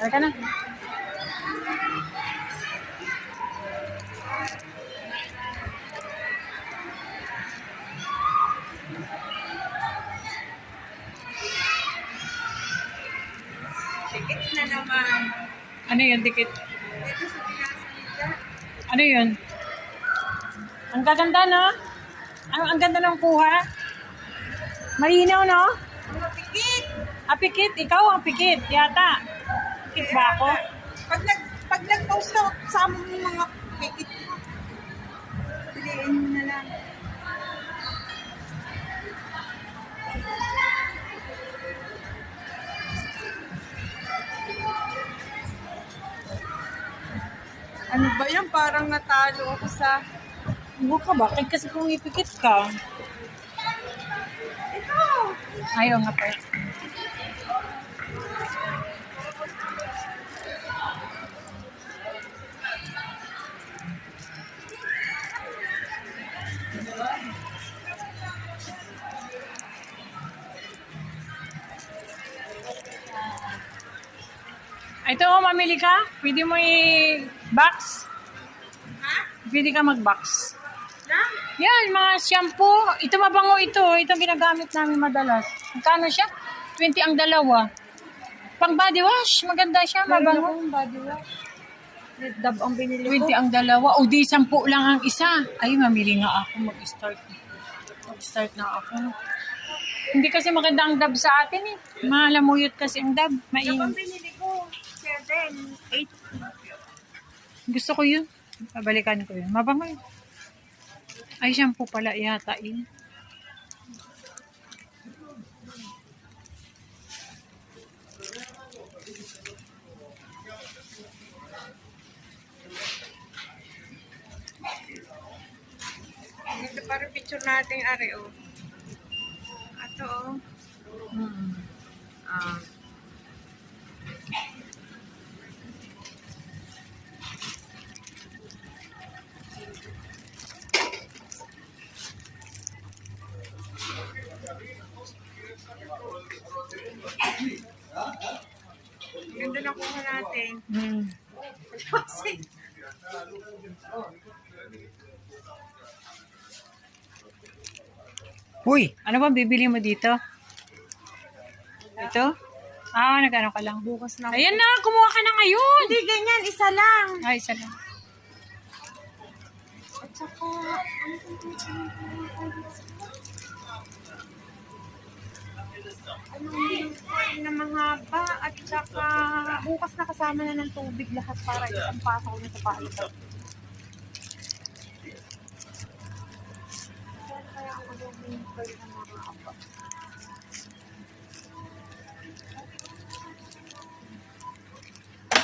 Teka na. Dikit na naman. Ano yun, dikit? Dito sa pinasa. Ano yun? Ang gaganda, no? Ang ganda ng kuha. Malinaw, no? Mga pikit. Ah, pikit. Ikaw ang pikit, yata. Pikit ba ako? Pag nag-post ka sa among mga pikit mo, piliin mo na lang. Ano ba yan? Parang natalo ako sa... Huwag ka ba? Kasi kung ipikit ka. Ito! Ayaw nga pa. Ito, mamili ka? Pwede mo i-box? Ha? Pwede ka mag-box. Lang? Yan, mga shampoo. Ito mabango ito. Ito ginagamit namin madalas. Magkano siya? 20 ang dalawa. Pang body wash. Maganda siya, mabango. Body wash. Red Dove ang binili 20 ko. ang dalawa. O di, 10 lang ang isa. Ay, mamili nga ako. Mag-start na ako. Hindi kasi maganda ang dab sa atin eh. Malamuyot kasi ang dab. Ito ang Mainit. binili ko. 7, 8. Gusto ko yun. Pabalikan ko yun. Mabango yun. Ay, shampoo pala yata yun. Dito para picture natin, are, oh. Ato, oh. Ah. Ganda na kuha natin. Kasi, Uy, ano ba bibili mo dito? Ito? Ah, nagano ka lang. bukas na. Ayan na, kumuha ka na ngayon. Hindi ganyan, isa lang. Ay, isa lang. At saka, ano kung na mahaba at saka bukas na kasama na ng tubig lahat para isang pasok na sa palitan. Kaya ako daw binibay ng mahaba.